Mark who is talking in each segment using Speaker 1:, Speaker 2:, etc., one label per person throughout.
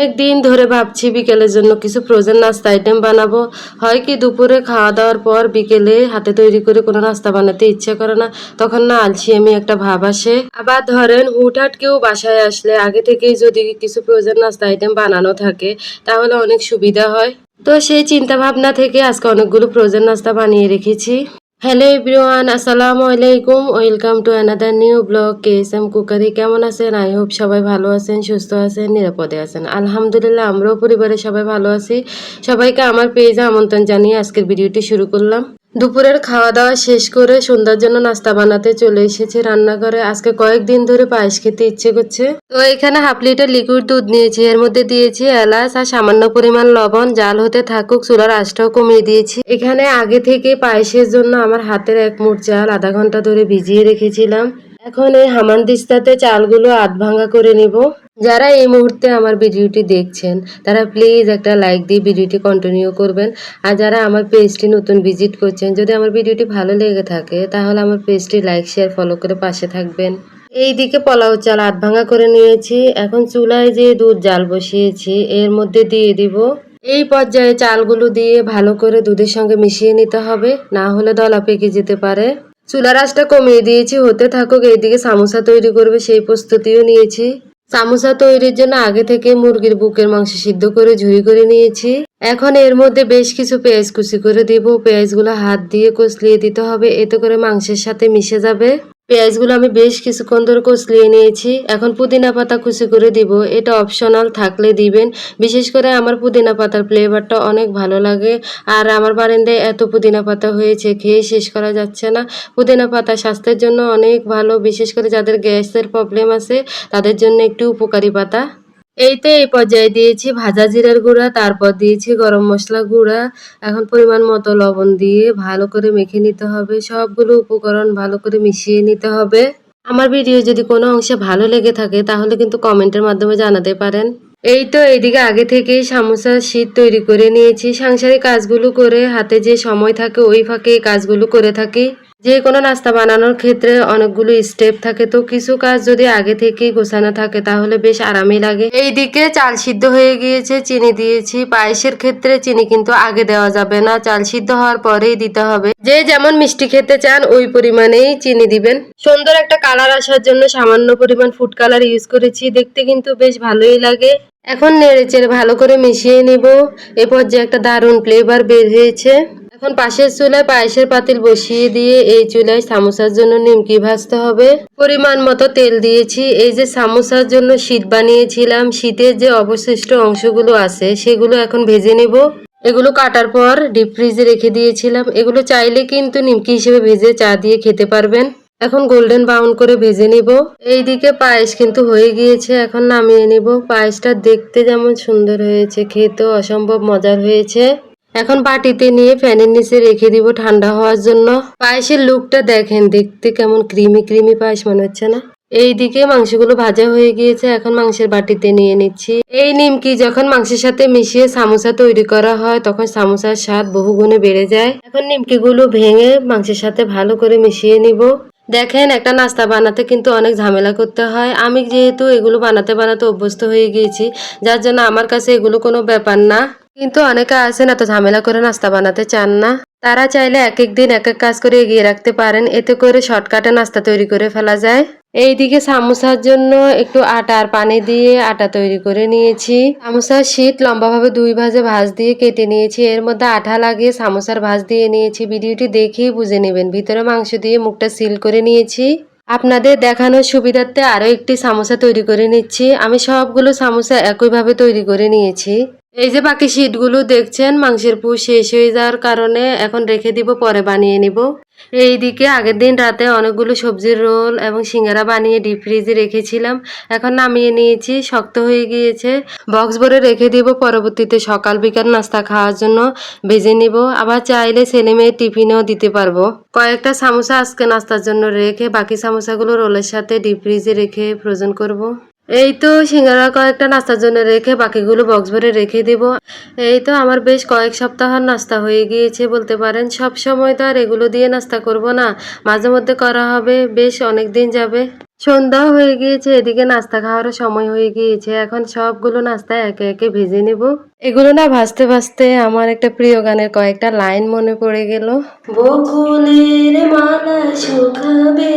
Speaker 1: একদিন ধরে ভাবছি বিকেলের জন্য কিছু ফ্রোজেন নাস্তা আইটেম বানাবো। হয় কি দুপুরে খাওয়া দাওয়ার পর বিকেলে হাতে তৈরি করে কোনো নাস্তা বানাতে ইচ্ছে করে না, তখন না আলসেমি একটা ভাব আসে। আবার ধরেন হুটহাট কেউ বাসায় আসলে আগে থেকেই যদি কিছু ফ্রোজেন নাস্তা আইটেম বানানো থাকে তাহলে অনেক সুবিধা হয়। তো সেই চিন্তা ভাবনা থেকে আজকে অনেকগুলো ফ্রোজেন নাস্তা বানিয়ে রেখেছি। হ্যালো এভরিওয়ান, আসসালামু আলাইকুম, welcome to another new blog KSM cookery. কেমন আছেন? আই হোপ সবাই ভালো আছেন, সুস্থ আছেন, নিরাপদে আছেন। আলহামদুলিল্লাহ আমরাও পরিবারের সবাই ভালো আছি। সবাইকে আমার পেজে আমন্ত্রণ জানিয়ে আজকের ভিডিওটি শুরু করলাম। দুপুরের খাওয়া দাওয়া শেষ করে সন্ধ্যার জন্য নাস্তা বানাতে চলে এসেছি রান্নাঘরে। আজকে কয়েকদিন ধরে পায়েস খেতে ইচ্ছে করছে, তো এখানে হাফ লিটার লিকুইড দুধ নিয়েছি, এর মধ্যে দিয়েছি এলাচ আর সামান্য পরিমাণ লবণ। জাল হতে থাকুক, চুলার আঁচটাও কমিয়ে দিয়েছি। এখানে আগে থেকে পায়েসের জন্য আমার হাতের 1 মুঠ চাল আধা ঘন্টা ধরে ভিজিয়ে রেখেছিলাম। এখন এই হামানদিস্তাতে চালগুলো আধ ভাঙা করে নেব। যারা এই মুহূর্তে আমার ভিডিওটি দেখছেন তারা প্লিজ একটা লাইক দিয়ে ভিডিওটি কন্টিনিউ করবেন। আর যারা আমার পেজটি নতুন ভিজিট করছেন, যদি আমার ভিডিওটি ভালো লেগে থাকে তাহলে আমার পেজটি লাইক শেয়ার ফলো করে পাশে থাকবেন। এইদিকে পোলাও চাল আধ ভাঙা করে নিয়েছি। এখন চুলায় যে দুধ জাল বসিয়েছি এর মধ্যে দিয়ে দিব। এই পর্যায়ে চালগুলো দিয়ে ভালো করে দুধের সঙ্গে মিশিয়ে নিতে হবে, না হলে দলা পেকে যেতে পারে। চুলার আঁচটা কমিয়ে দিয়েছি, হতে থাকুক। এইদিকে সামোসা তৈরি করবে সেই প্রস্তুতিও নিয়েছি। সামোসা তৈরির জন্য আগে থেকে মুরগির বুকের মাংস সিদ্ধ করে ঝুরি করে নিয়েছি। এখন এর মধ্যে বেশ কিছু পেঁয়াজ কুচি করে দিব। পেঁয়াজগুলো হাত দিয়ে কষলিয়ে দিতে হবে, এতে করে মাংসের সাথে মিশে যাবে। পেঁয়াজগুলো আমি বেশ কিছুক্ষণ ধরে কষলিয়ে নিয়েছি। এখন পুদিনা পাতা কুচি করে দিব, এটা অপশনাল, থাকলে দিবেন। বিশেষ করে আমার পুদিনা পাতার ফ্লেভারটা অনেক ভালো লাগে। আর আমার বারান্দায় এত পুদিনা পাতা হয়েছে, খেয়ে শেষ করা যাচ্ছে না। পুদিনা পাতা স্বাস্থ্যের জন্য অনেক ভালো, বিশেষ করে যাদের গ্যাসের প্রবলেম আছে তাদের জন্য একটু উপকারী পাতা। এই পর্যায়ে দিয়েছি ভাজা জিরার গুঁড়া, তারপর দিয়েছি গরম মশলা গুঁড়া। এখন পরিমাণ মতো লবণ দিয়ে ভালো করে মেখে নিতে হবে। সবগুলো উপকরণ ভালো করে মিশিয়ে নিতে হবে। আমার ভিডিও যদি কোনো অংশে ভালো লেগে থাকে তাহলে কিন্তু কমেন্টের মাধ্যমে জানাতে পারেন। এইদিকে আগে থেকেই সামোসার শীট তৈরি করে নিয়েছি। সাংসারিক কাজগুলো করে হাতে যে সময় থাকে ওই ফাঁকে এই কাজগুলো করে থাকি। যে কোনো নাস্তা বানানোর ক্ষেত্রে অনেকগুলো স্টেপ থাকে, তো কিছু কাজ যদি আগে থেকেই গোছানো থাকে তাহলে বেশ আরামই লাগে। এইদিকে চাল সিদ্ধ হয়ে গিয়েছে, চিনি দিয়েছি। পায়েসের ক্ষেত্রে চিনি কিন্তু আগে দেওয়া যাবে না, চাল সিদ্ধ হওয়ার পরেই দিতে হবে। যে যেমন মিষ্টি খেতে চান ওই পরিমাণেই চিনি দিবেন। সুন্দর একটা কালার আসার জন্য সামান্য পরিমাণ ফুড কালার ইউজ করেছি, দেখতে কিন্তু বেশ ভালোই লাগে। এখন নেড়েচেড়ে ভালো করে মিশিয়ে নিব। এ পর্যায়ে একটা দারুণ ফ্লেভার বের হয়েছে। এখন পাশের চুলায় পায়েসের পাতিল বসিয়ে দিয়ে এই চুলায় সামোসার জন্য নিমকি ভাজতে হবে। পরিমাণ মতো তেল দিয়েছি। এই যে সামোসার জন্য শীট বানিয়েছিলাম, শীতের যে অবশিষ্ট অংশগুলো আছে সেগুলো এখন ভেজে নেব। এগুলো কাটার পর ডিপ ফ্রিজে রেখে দিয়েছিলাম। এগুলো চাইলে কিন্তু নিমকি হিসেবে ভেজে চা দিয়ে খেতে পারবেন। এখন গোল্ডেন ব্রাউন করে ভেজে নিব। এইদিকে পায়েস কিন্তু হয়ে গিয়েছে, এখন নামিয়ে নিব। পায়েসটা দেখতে যেমন সুন্দর হয়েছে, খেতেও অসম্ভব মজার হয়েছে। এখন বাটিতে নিয়ে ফ্যানের নিচে রেখে দিব ঠান্ডা হওয়ার জন্য। পায়েসের লুকটা দেখেন, দেখতে কেমন ক্রিমি ক্রিমি পায়েস মনে হচ্ছে না? এইদিকে মাংসগুলো ভাজা হয়ে গিয়েছে, এখন মাংসের বাটিতে নিয়ে নিচ্ছি। এই নিমকি যখন মাংসের সাথে মিশিয়ে সামোসা তৈরি করা হয় তখন সামোসার স্বাদ বহুগুণে বেড়ে যায়। এখন নিমকিগুলো ভেঙে মাংসের সাথে ভালো করে মিশিয়ে নিব। দেখেন, একটা নাস্তা বানাতে কিন্তু অনেক ঝামেলা করতে হয়। আমি যেহেতু এগুলো বানাতে বানাতে অভ্যস্ত হয়ে গিয়েছি, যার জন্য আমার কাছে এগুলো কোনো ব্যাপার না। কিন্তু অনেকে আছেন এত ঝামেলা করে নাস্তা বানাতে চান না, তারা চাইলে এক এক দিন এক এক কাজ করে এগিয়ে রাখতে পারেন, এতে করে শর্টকাটে নাস্তা তৈরি করে ফেলা যায়। এইদিকে সামোসার জন্য একটু আটা আর পানি দিয়ে আটা তৈরি করে নিয়েছি। সামোসার শীট লম্বাভাবে 2 ভাঁজে ভাঁজ দিয়ে কেটে নিয়েছি। এর মধ্যে আঠা লাগিয়ে সামোসার ভাঁজ দিয়ে নিয়েছি। ভিডিওটি দেখেই বুঝে নেবেন। ভিতরে মাংস দিয়ে মুখটা সিল করে নিয়েছি। আপনাদের দেখানোর সুবিধার্থে আরও একটি সামোসা তৈরি করে নিচ্ছি। আমি সবগুলো সামোসা একইভাবে তৈরি করে নিয়েছি। এই যে বাকি শীটগুলো দেখছেন, মাংসের পুর শেষ হয়ে যাওয়ার কারণে এখন রেখে দিব, পরে বানিয়ে নিব। এইদিকে আগের দিন রাতে অনেকগুলো সবজির রোল এবং সিঙ্গারা বানিয়ে ডিপ ফ্রিজে রেখেছিলাম। এখন নামিয়ে নিয়েছি, শক্ত হয়ে গিয়েছে। বক্স ভরে রেখে দিব, পরবর্তীতে সকাল বিকাল নাস্তা খাওয়ার জন্য ভেজে নিব। আবার চাইলে ছেলে মেয়ে টিফিনেও দিতে পারবো। কয়েকটা সামোসা আজকে নাস্তার জন্য রেখে বাকি সামোসাগুলো রোলের সাথে ডিপ ফ্রিজে রেখে ফ্রোজেন করব। এই তো সিঙ্গারা কয়েকটা নাস্তার জন্য রেখে বাকিগুলো বক্স ভরে রেখে দিব। এই তো আমার বেশ কয়েক সপ্তাহের নাস্তা হয়ে গিয়েছে বলতে পারেন। সব সময় তো আর এগুলো দিয়ে নাস্তা করব না, মাঝে মধ্যে করা হবে, বেশ অনেক দিন যাবে। সন্ধ্যা হয়ে গিয়েছে, এদিকে নাস্তা খাওয়ারও সময় হয়ে গিয়েছে। এখন সবগুলো নাস্তা একে একে ভেজে নেব। এগুলো না ভাজতে ভাজতে আমার একটা প্রিয় গানের কয়েকটা লাইন মনে পড়ে গেল। বকুলের মালা শুকাবে,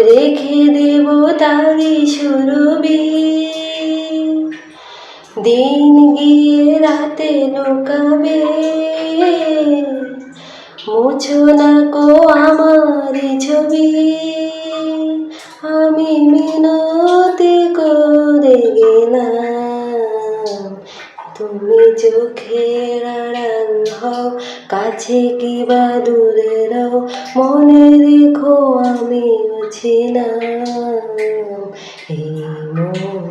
Speaker 1: রেখে দেব তারি সুরবি, দিন গিয়ে রাতে লুকাবে, মুছো না কো আমারি ছবি, আমি মিনতি করে গেলাম, তুমি চোখের আড়াল হও, কাছে কি বা দূরে রও, মনে রেখো আমি ছিলাম, এই মন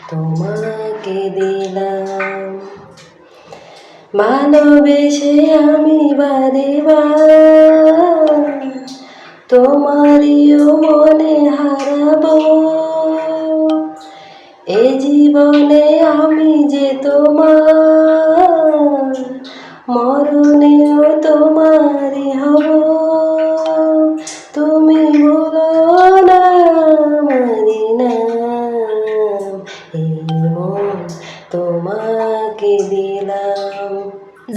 Speaker 1: তোমাকে দিলাম, ভালোবেসে আমি বারে বার তোমারিও মনে হারাবো, এ জীবনে আমি যে তোমার, মরণেও তোমারই হব, তুমি ভুলো না আমারি নাম, এই মন তোমাকে দিলাম।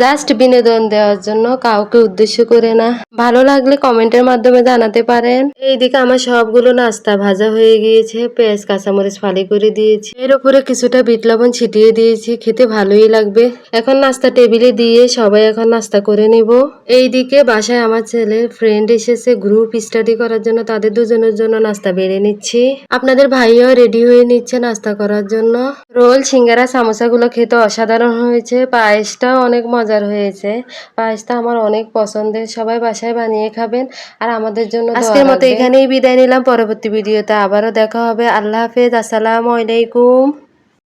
Speaker 1: জাস্ট বিনোদন দেওয়ার জন্য, কাউকে উদ্দেশ্য করে না। ভালো লাগলে কমেন্টের মাধ্যমে জানাতে পারেন। এইদিকে আমার সবগুলো নাস্তা ভাজা হয়ে গিয়েছে, পেঁয়াজ কাঁচামরিচ ফালি করে দিয়েছি, এর উপরে কিছুটা বিট লবণ ছিটিয়ে দিয়েছি, খেতে ভালোই লাগবে। এখন নাস্তা টেবিলে দিয়ে সবাই এখন নাস্তা করে নিব। এইদিকে বাসায় আমার ছেলের ফ্রেন্ড এসেছে গ্রুপ স্টাডি করার জন্য, তাদের দুজনের জন্য নাস্তা বেড়ে নিচ্ছি। আপনাদের ভাইও রেডি হয়ে নিচ্ছে নাস্তা করার জন্য। রোল, সিঙ্গারা, সামোসাগুলো খেতে অসাধারণ হয়েছে, পায়েসটাও অনেক মজার হয়েছে। পায়েসটা আমার অনেক পছন্দের, সবাই বাসায় বানিয়ে খাবেন আর আমাদের জন্য আজকের মতো এখানেই বিদায় নিলাম। পরবর্তী ভিডিওতে আবারও দেখা হবে। আল্লাহ হাফেজ, আসসালামু আলাইকুম।